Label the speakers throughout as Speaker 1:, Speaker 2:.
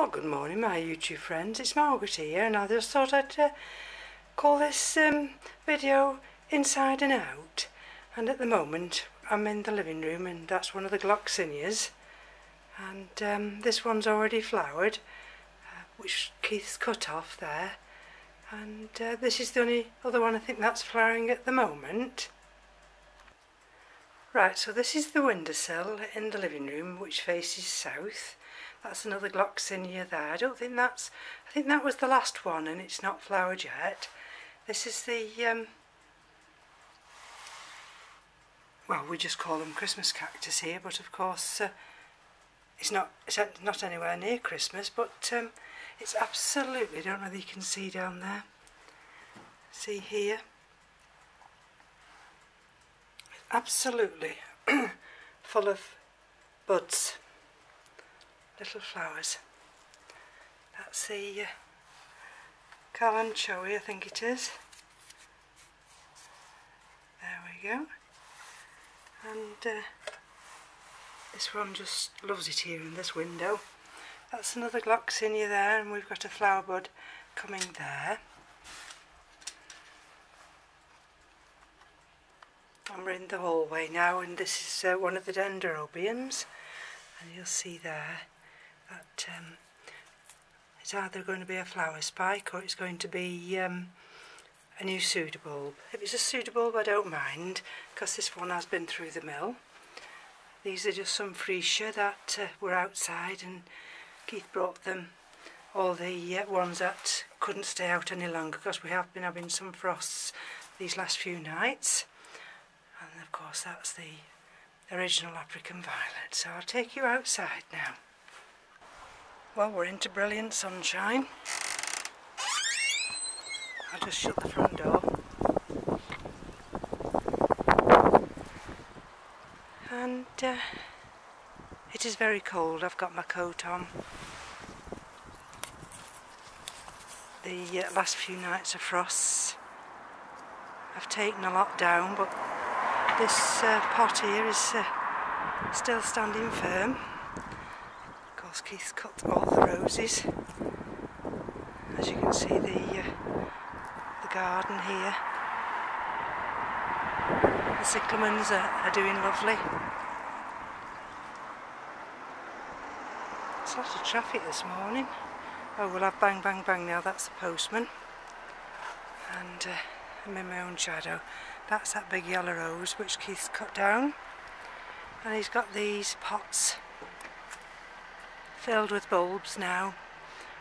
Speaker 1: Well, good morning my YouTube friends, it's Margaret here, and I just thought I'd call this video Inside and Out. And at the moment I'm in the living room, and that's one of the gloxinias, and this one's already flowered, which Keith's cut off there, and this is the only other one I think that's flowering at the moment. Right, so this is the windowsill in the living room which faces south. That's another gloxinia there. I think that was the last one, and it's not flowered yet. This is the well, we just call them Christmas cactus here, but of course it's not anywhere near Christmas, but it's absolutely, I don't know whether you can see down there, see here, absolutely full of buds, little flowers. That's the calanchoe, I think it is. There we go. And this one just loves it here in this window. That's another gloxinia there, and we've got a flower bud coming there. And we're in the hallway now, and this is one of the dendrobiums, and you'll see there that it's either going to be a flower spike or it's going to be a new pseudobulb. If it's a pseudobulb I don't mind, because this one has been through the mill. These are just some freesia that were outside, and Keith brought them, all the ones that couldn't stay out any longer, because we have been having some frosts these last few nights. And of course that's the original African violet. So I'll take you outside now. Well, we're into brilliant sunshine. I'll just shut the front door. And it is very cold. I've got my coat on. The last few nights of frosts, I've taken a lot down, but this pot here is still standing firm. Of course, Keith's cut all the roses. As you can see, the garden here. The cyclamens are doing lovely. There's lots of traffic this morning. Oh, we'll have bang bang bang now, that's the postman. And I'm in my own shadow. That's that big yellow rose which Keith's cut down. And he's got these pots filled with bulbs now,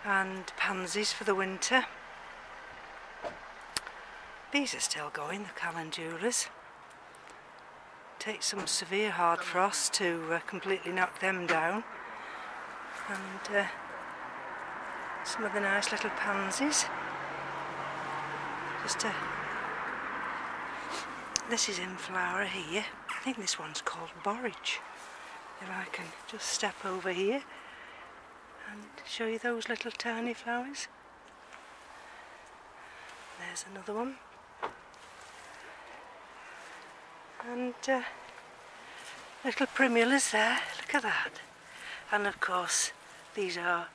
Speaker 1: and pansies for the winter. These are still going, the calendulas. Takes some severe hard frost to completely knock them down. And some of the nice little pansies. This is in flower here. I think this one's called borage. If I can just step over here and show you those little tiny flowers. There's another one. And little primulas there, look at that. And of course these are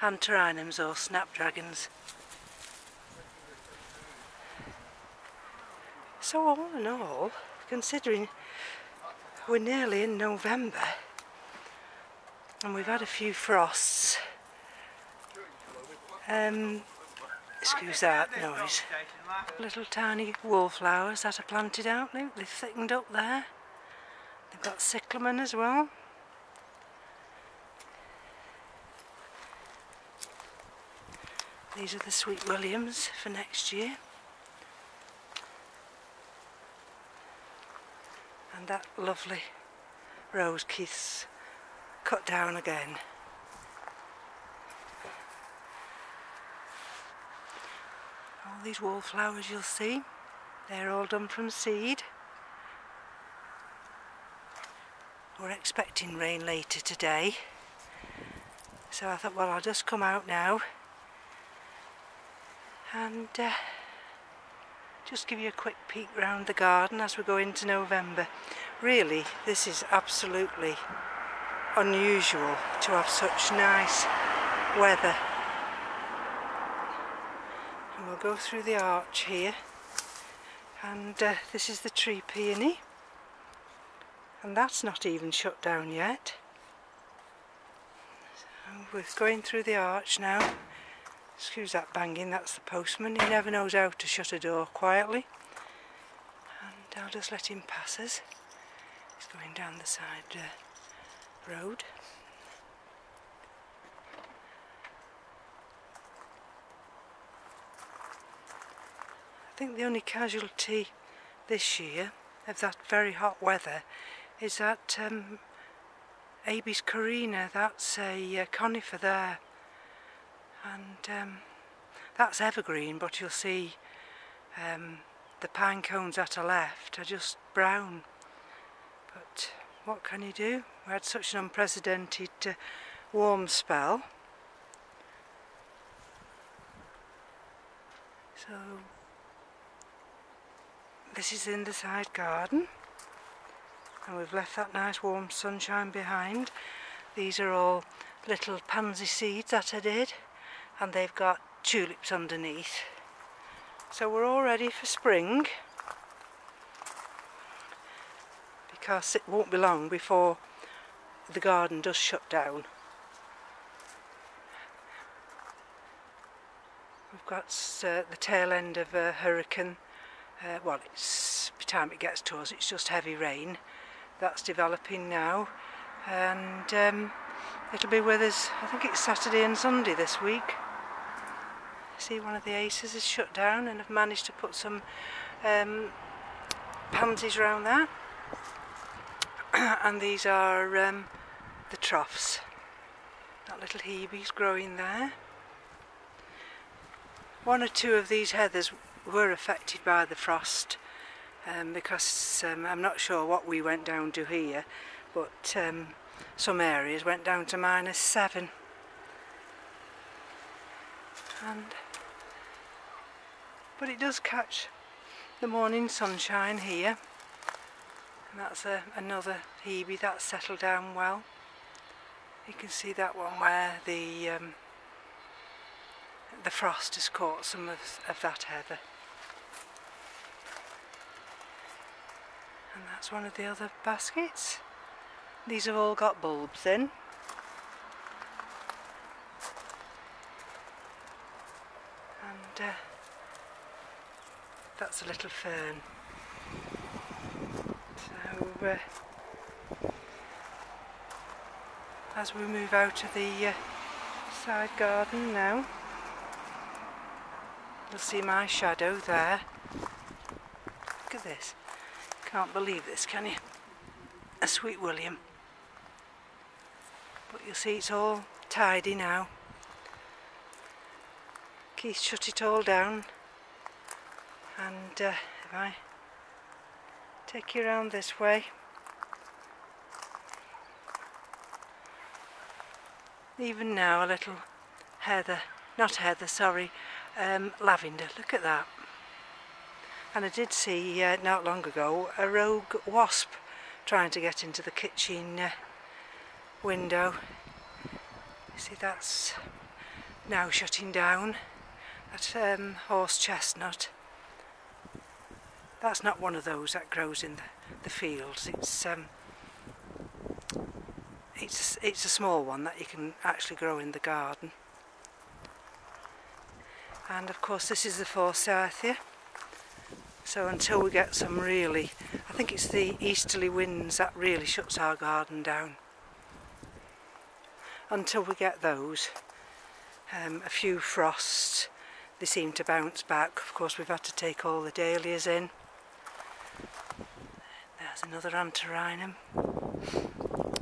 Speaker 1: antirrhinums or snapdragons. So all in all, considering we're nearly in November and we've had a few frosts, excuse that noise, little tiny wallflowers that are planted out, look, they've thickened up there. They've got cyclamen as well. These are the sweet williams for next year. And that lovely rose Keith's cut down again. All these wallflowers you'll see, they're all done from seed. We're expecting rain later today, so I thought, well, I'll just come out now and just give you a quick peek round the garden as we go into November. Really, this is absolutely unusual to have such nice weather. And we'll go through the arch here, and this is the tree peony, and that's not even shut down yet. So we're going through the arch now. Excuse that banging, that's the postman. He never knows how to shut a door quietly. And I'll just let him pass us. He's going down the side road. I think the only casualty this year of that very hot weather is that M.E.s Orchids, that's a conifer there, and that's evergreen, but you'll see the pine cones at her left are just brown. But what can you do? We had such an unprecedented warm spell. So this is in the side garden, and we've left that nice warm sunshine behind. These are all little pansy seeds that I did, and they've got tulips underneath. So we're all ready for spring, because it won't be long before the garden does shut down. We've got the tail end of a hurricane. Well, it's, by the time it gets to us, it's just heavy rain. That's developing now, and it'll be with us, I think it's Saturday and Sunday this week. See, one of the aces is shut down, and I've managed to put some pansies around that. And these are the troughs. That little hebe's growing there. One or two of these heathers were affected by the frost, because I'm not sure what we went down to here, but some areas went down to -7. But it does catch the morning sunshine here, and that's another hebe that's settled down well. You can see that one where the frost has caught some of that heather. And that's one of the other baskets. These have all got bulbs in. And that's a little fern. So as we move out of the side garden now, you'll see my shadow there. Look at this. Can't believe this, can you? A Sweet William. But you'll see it's all tidy now. Keith shut it all down. And if I take you around this way, even now a little lavender, look at that. And I did see not long ago a rogue wasp trying to get into the kitchen window. You see, that's now shutting down. That horse chestnut, that's not one of those that grows in the fields. It's a small one that you can actually grow in the garden. And of course this is the forsythia. So until we get some really, I think it's the easterly winds that really shuts our garden down. Until we get those, a few frosts, they seem to bounce back. Of course we've had to take all the dahlias in. There's another antirrhinum,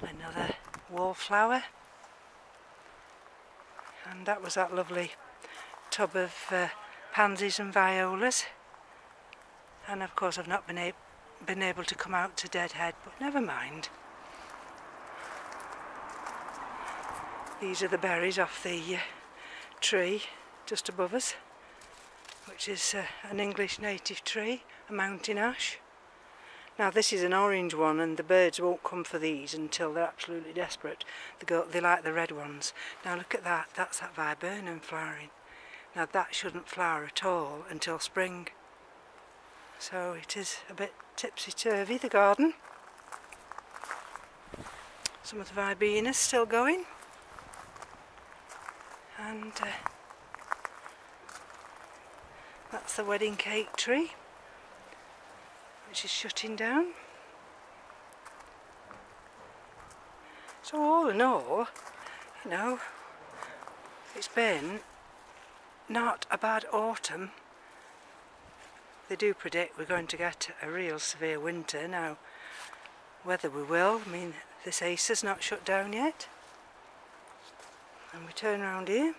Speaker 1: another wallflower, and that was that lovely tub of pansies and violas. And of course I've not been able to come out to Deadhead, but never mind. These are the berries off the tree just above us, which is an English native tree, a mountain ash. Now this is an orange one, and the birds won't come for these until they're absolutely desperate. They like the red ones. Now look at that, that's that viburnum flowering. Now that shouldn't flower at all until spring. So it is a bit tipsy-turvy, the garden. Some of the vibenas still going. And that's the wedding cake tree, which is shutting down. So all in all, you know, it's been not a bad autumn. They do predict we're going to get a real severe winter now. Whether we will, I mean, this acer's not shut down yet. And we turn around here.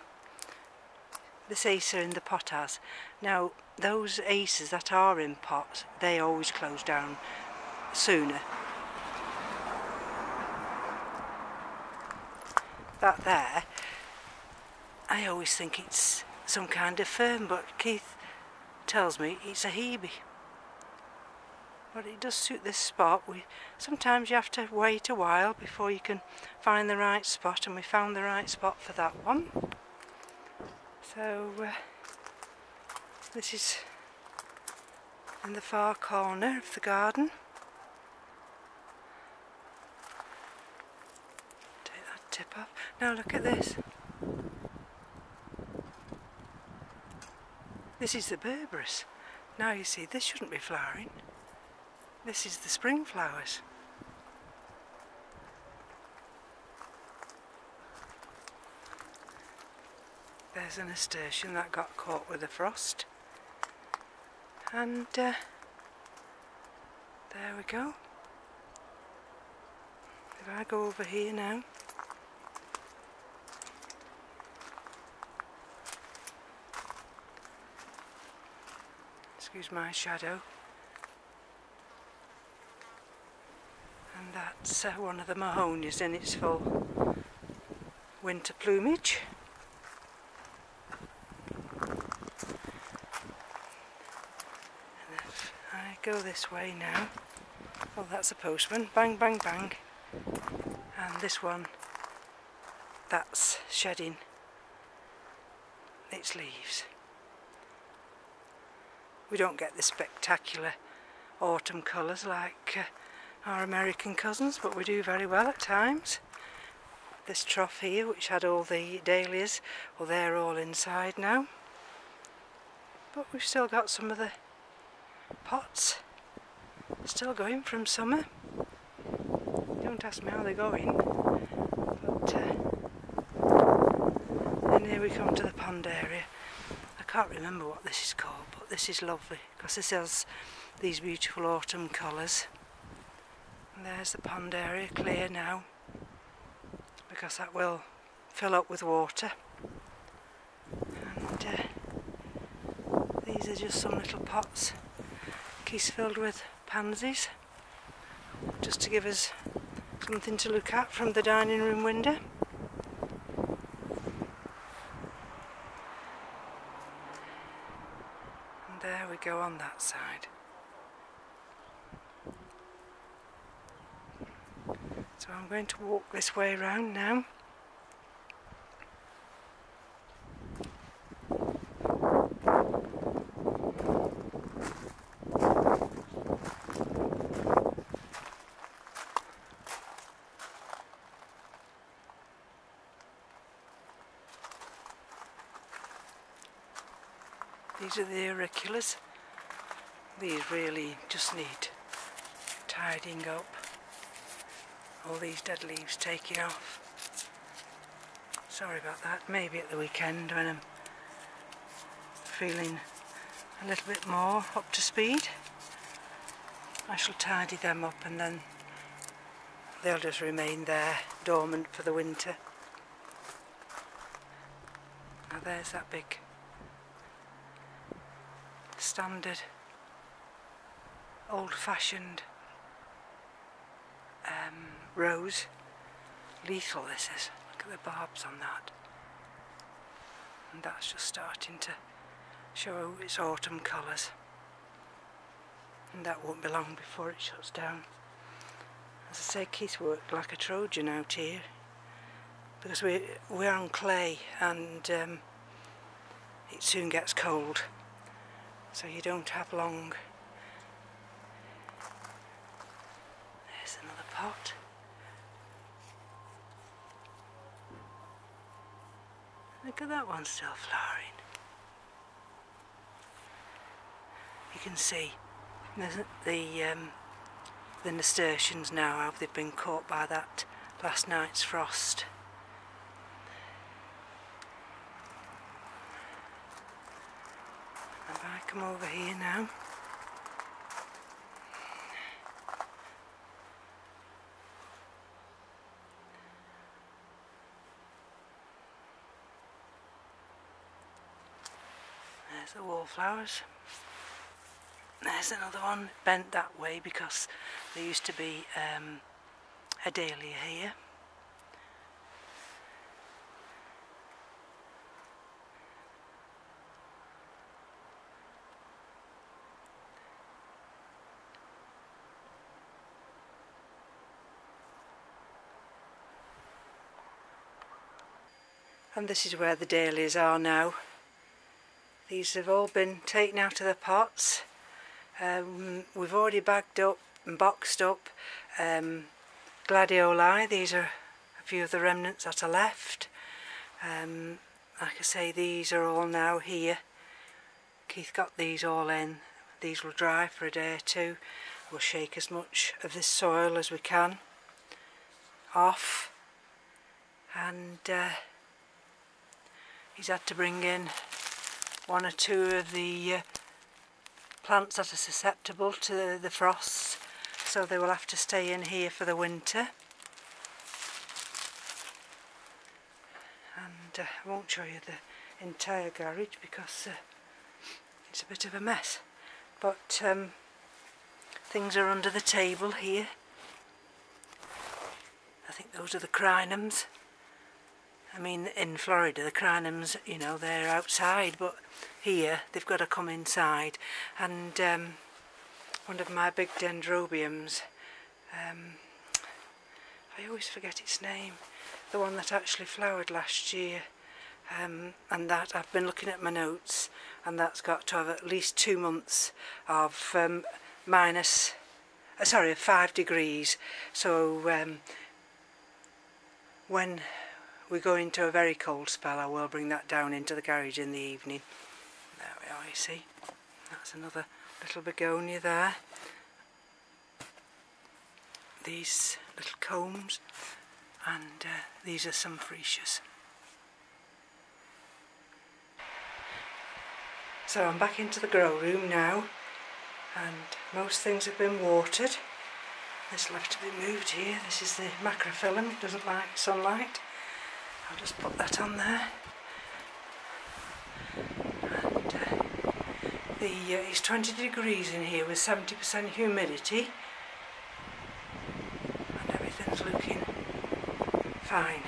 Speaker 1: This acer in the potas. Now, those acers that are in pots, they always close down sooner. That there, I always think it's some kind of fern, but Keith tells me it's a hebe. But it does suit this spot. Sometimes you have to wait a while before you can find the right spot, and we found the right spot for that one. So this is in the far corner of the garden. Take that tip off. Now look at this. This is the berberis. Now you see, this shouldn't be flowering. This is the spring flowers. There's an nasturtium that got caught with the frost. And there we go. If I go over here now, excuse my shadow, and that's one of the mahonias in its full winter plumage. And if I go this way now, oh, that's a postman, bang bang bang, and this one, that's shedding its leaves. We don't get the spectacular autumn colours like our American cousins, but we do very well at times. This trough here, which had all the dahlias, well, they're all inside now. But we've still got some of the pots still going from summer. Don't ask me how they're going. But then here we come to the pond area. I can't remember what this is called, but this is lovely because this has these beautiful autumn colours. And there's the pond area, clear now, because that will fill up with water. And these are just some little pots, keys filled with pansies, just to give us something to look at from the dining room window. And there we go on that side. So I'm going to walk this way around now. These are the auriculas. These really just need tidying up. All these dead leaves taking off. Sorry about that. Maybe at the weekend when I'm feeling a little bit more up to speed, I shall tidy them up, and then they'll just remain there dormant for the winter. Now there's that big standard old-fashioned rose. Lethal this is. Look at the barbs on that. And that's just starting to show its autumn colours. and that won't be long before it shuts down. As I say, Keith worked like a Trojan out here, because we're on clay, and it soon gets cold, so you don't have long. There's another pot. Look at that one still flowering. You can see the nasturtiums now, how they've been caught by that last night's frost. And if I come over here now, there's the wallflowers. There's another one bent that way because there used to be a dahlia here. And this is where the dahlias are now. These have all been taken out of the pots. We've already bagged up and boxed up gladioli. These are a few of the remnants that are left. Like I say, these are all now here. Keith got these all in. These will dry for a day or two. We'll shake as much of this soil as we can off, and he's had to bring in one or two of the plants that are susceptible to the frosts, so they will have to stay in here for the winter. And I won't show you the entire garage because it's a bit of a mess, but things are under the table here. I think those are the crinums. I mean, in Florida the crinums, you know, they're outside, but here they've got to come inside. And one of my big dendrobiums, I always forget its name, the one that actually flowered last year, and that I've been looking at my notes, and that's got to have at least 2 months of 5 degrees. So when we go into a very cold spell, I will bring that down into the garage in the evening. There we are, you see. That's another little begonia there. These little combs, and these are some freesias. So I'm back into the grow room now, and most things have been watered. This will have to be moved here. This is the macrophyllum, it doesn't like sunlight. I'll just put that on there. And it's 20 degrees in here with 70% humidity, and everything's looking fine.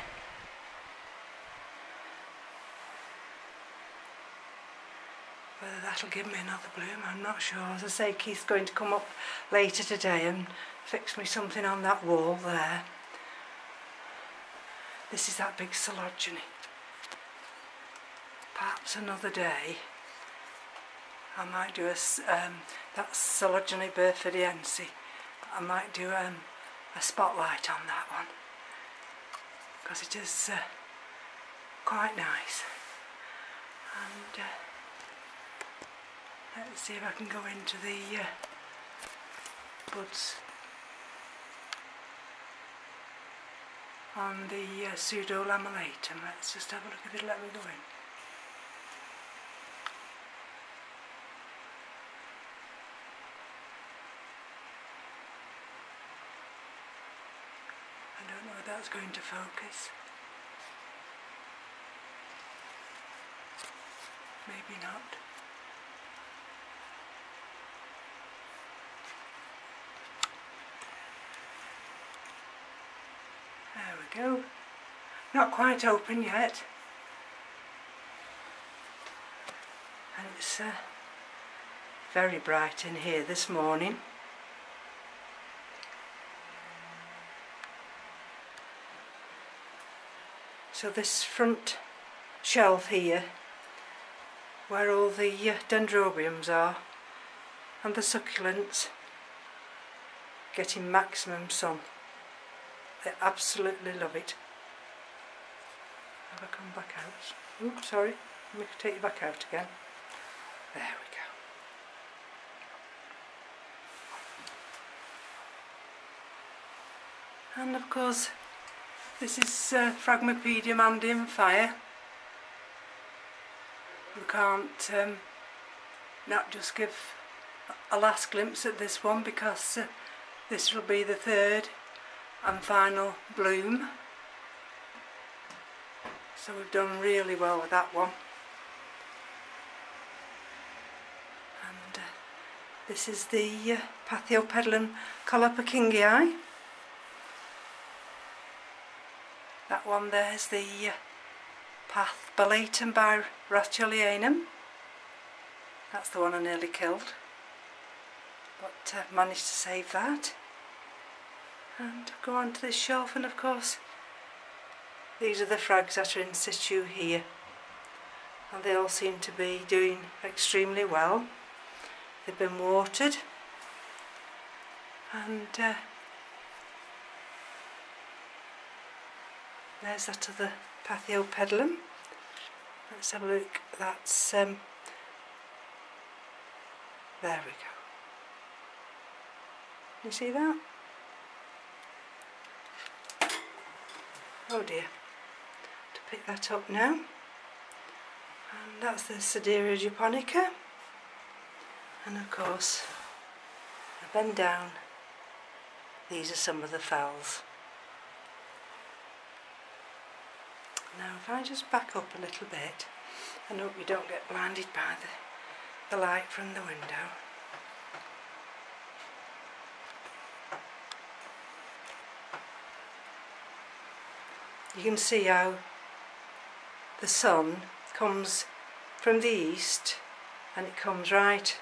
Speaker 1: Whether that'll give me another bloom, I'm not sure. As I say, Keith's going to come up later today and fix me something on that wall there. This is that big Sologeny. Perhaps another day I might do that Sologeny Burfordiense. I might do a spotlight on that one, because it is quite nice. And let's see if I can go into the buds on the pseudo-lamelatum. Let's just have a look if it'll let me go in. I don't know if that's going to focus. Maybe not. There we go. Not quite open yet. And it's very bright in here this morning. So this front shelf here, where all the dendrobiums are and the succulents, getting maximum sun. They absolutely love it. Have I come back out? Oops, sorry. Let me take you back out again. There we go. And of course, this is Phragmipedium Andeum fire. We can't not just give a last glimpse at this one, because this will be the third and final bloom. So we've done really well with that one. And this is the Pathiopedilum Coloperkingii. That one there's the Path Bellatum by Ratulianum. That's the one I nearly killed, but managed to save that. And go on to this shelf, and of course these are the frags that are in situ here, and they all seem to be doing extremely well. They've been watered, and there's that other Pathiopedilum. Let's have a look. That's there we go. You see that? Oh dear. To pick that up now. And that's the Sideria japonica. And of course, I bend down. These are some of the fells. Now if I just back up a little bit, and hope you don't get blinded by the light from the window. You can see how the sun comes from the east, and it comes right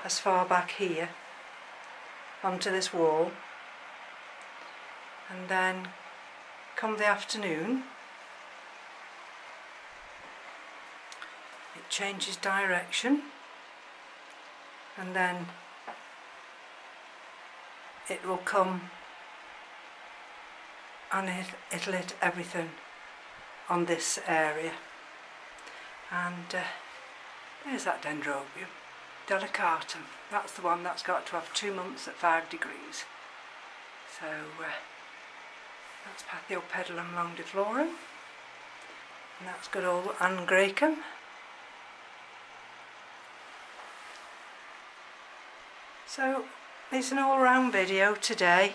Speaker 1: as far back here onto this wall, and then come the afternoon it changes direction, and then it will come and it'll hit everything on this area. And there's that Dendrobium delicatum. That's the one that's got to have 2 months at 5 degrees. So that's Pathiopedilum longiflorum, and that's good old Angraecum. So it's an all-round video today.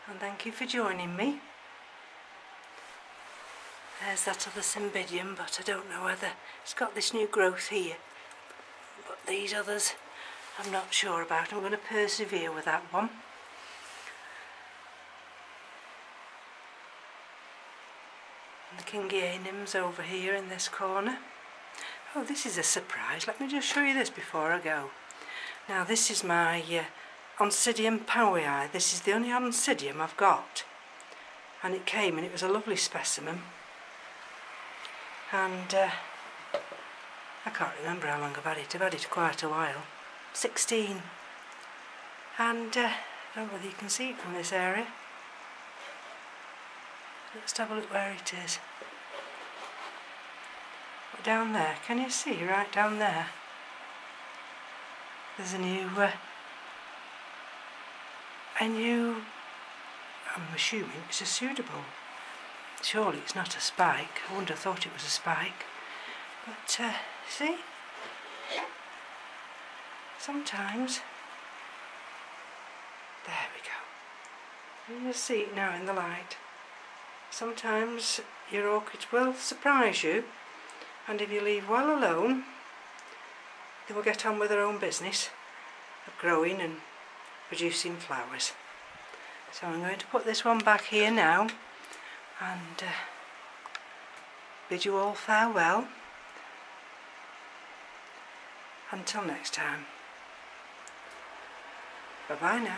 Speaker 1: And thank you for joining me. There's that other Cymbidium, but I don't know whether it's got this new growth here. But these others I'm not sure about. I'm going to persevere with that one. And the Kingianums over here in this corner. Oh, this is a surprise. Let me just show you this before I go. Now this is my Oncidium powii. This is the only Oncidium I've got, and it came and it was a lovely specimen, and I can't remember how long I've had it quite a while. 16, and I don't know whether you can see it from this area. Let's have a look where it is. Down there, can you see right down there? There's a new I'm assuming it's a suitable. Surely it's not a spike. I wouldn't have thought it was a spike. But see, sometimes, there we go. You just see it now in the light. Sometimes your orchids will surprise you, and if you leave well alone, they will get on with their own business of growing and producing flowers. So I'm going to put this one back here now, and bid you all farewell. Until next time. Bye bye now.